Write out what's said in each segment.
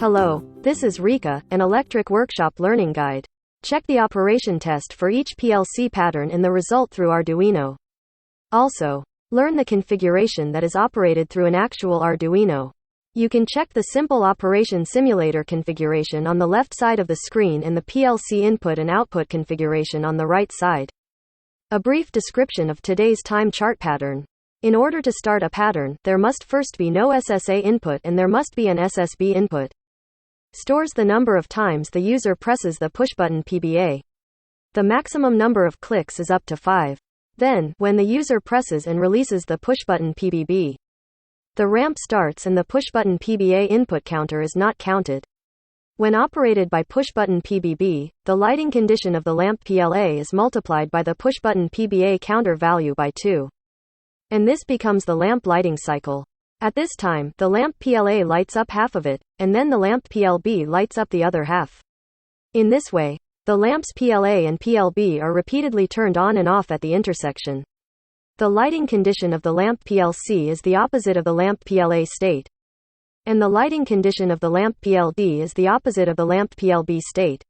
Hello, this is Rika, an electric workshop learning guide. Check the operation test for each PLC pattern in the result through Arduino. Also, learn the configuration that is operated through an actual Arduino. You can check the simple operation simulator configuration on the left side of the screen and the PLC input and output configuration on the right side. A brief description of today's time chart pattern. In order to start a pattern, there must first be no SSA input and there must be an SSB input. Stores the number of times the user presses the push button PBA. The maximum number of clicks is up to 5. Then, when the user presses and releases the push button PBB, the ramp starts and the push button PBA input counter is not counted. When operated by push button PBB, the lighting condition of the lamp PLA is multiplied by the push button PBA counter value by 2. And this becomes the lamp lighting cycle. At this time, the lamp PLA lights up half of it, and then the lamp PLB lights up the other half. In this way, the lamps PLA and PLB are repeatedly turned on and off at the intersection. The lighting condition of the lamp PLC is the opposite of the lamp PLA state. And the lighting condition of the lamp PLD is the opposite of the lamp PLB state.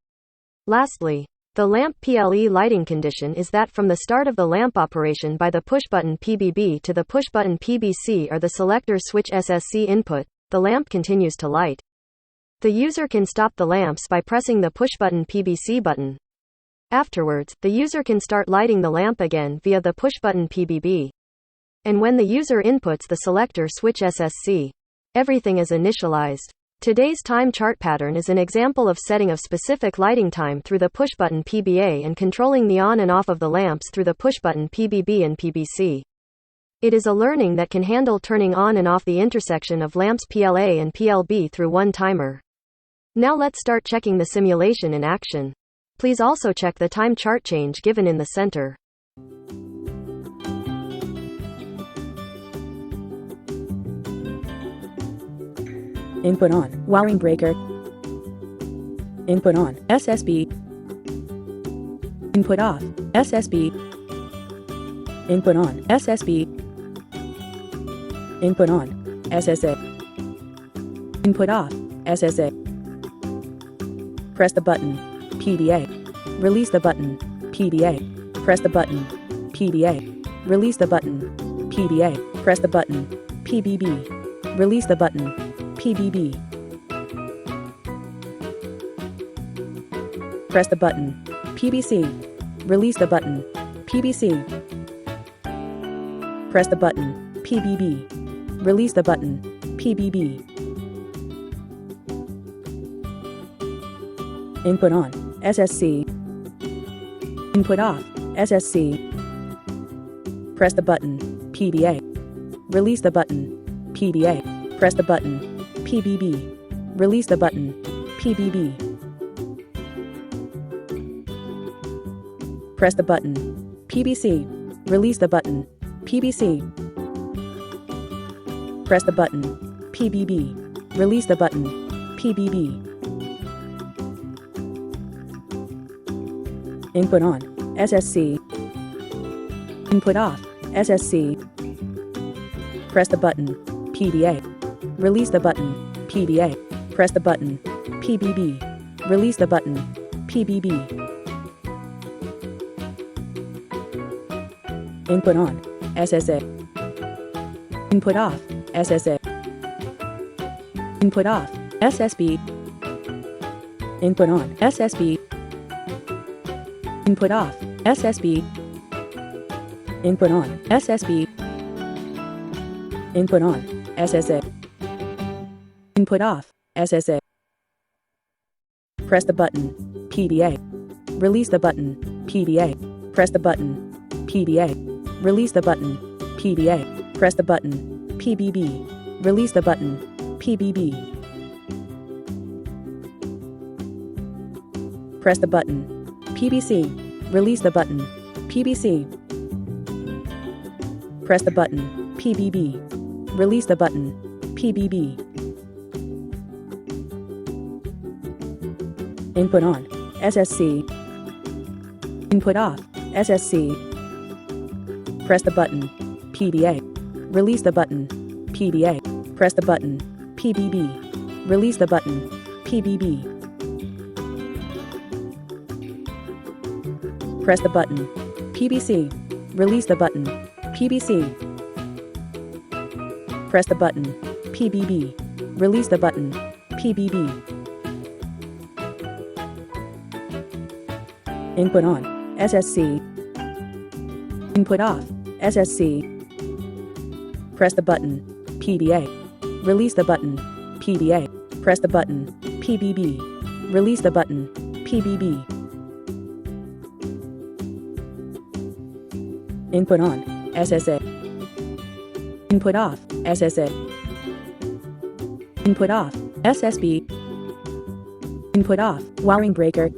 Lastly, the lamp PLE lighting condition is that from the start of the lamp operation by the push button PBB to the push button PBC or the selector switch SSC input, the lamp continues to light. The user can stop the lamps by pressing the push button PBC button. Afterwards, the user can start lighting the lamp again via the push button PBB. And when the user inputs the selector switch SSC, everything is initialized. Today's time chart pattern is an example of setting of specific lighting time through the push button PBA and controlling the on and off of the lamps through the push button PBB and PBC. It is a learning that can handle turning on and off the intersection of lamps PLA and PLB through one timer. Now let's start checking the simulation in action. Please also check the time chart change given in the center. Input on, wiring breaker. Input on, SSB. Input off, SSB. Input on, SSB. Input on, SSA. Input off, SSA. Press the button, PBA. Release the button, PBA. Press the button, PBA. Release the button, PBA. Press the button, PBB. Release the button, PBB. Press the button, PBC. Release the button, PBC. Press the button, PBB. Release the button, PBB. Input on, SSC. Input off, SSC. Press the button, PBA. Release the button, PBA. Press the button, PBB. Release the button, PBB. Press the button, PBC. Release the button, PBC. Press the button, PBB. Release the button, PBB. Input on, SSC. Input off, SSC. Press the button, PBA. Release the button, PBA. Press the button, PBB. Release the button, PBB. Input on, SSA. Input off, SSA. Input off, SSB. Input on, SSB. Input off, SSB. Input on, SSB. Input on, SSA. Input off, SSA. Press the button, PBA. Release the button, PBA. Press the button, PBA. Release the button, PBA. Press the button, PBB. Release the button, PBB. Press the button, PBC. Release the button, PBC. Press the button, PBB. Release the button, PBB. Input on, SSC. Input off, SSC. Press the button, PBA. Release the button, PBA. Press the button, PBB. Release the button, PBB. Press the button. PBC. Release the button. PBC. Press the button. PBB. Release the button. PBB. Input on. SSC. Input off. SSC. Press the button. PBA. Release the button. PBA. Press the button. PBB. Release the button. PBB. Input on. SSA. Input off. SSA. Input off. SSB. Input off. Wiring breaker.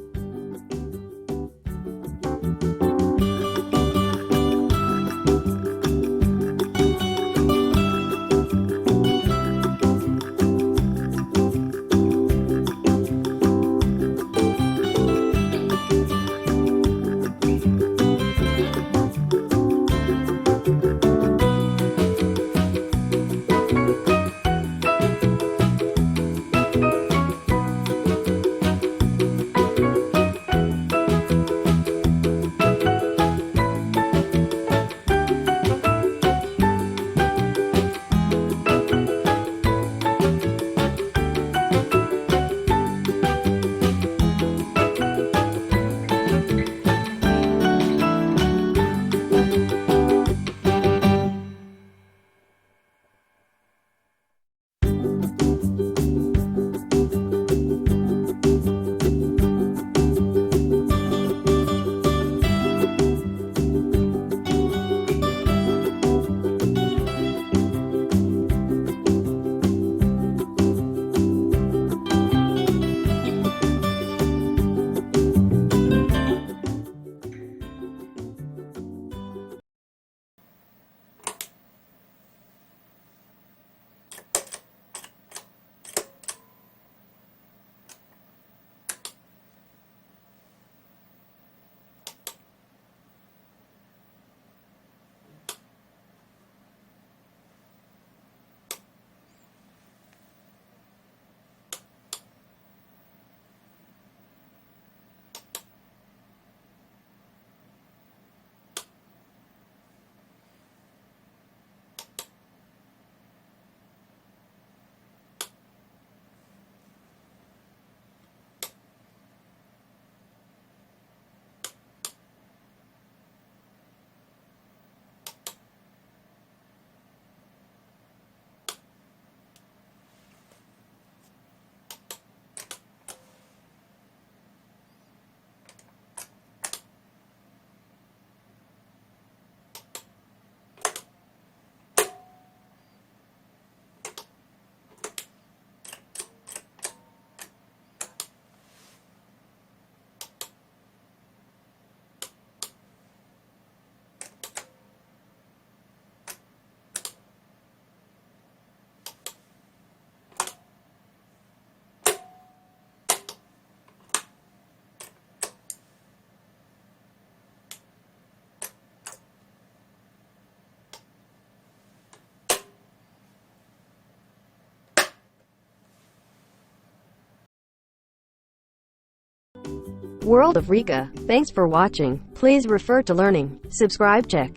World of Rika. Thanks for watching. Please refer to learning. Subscribe check.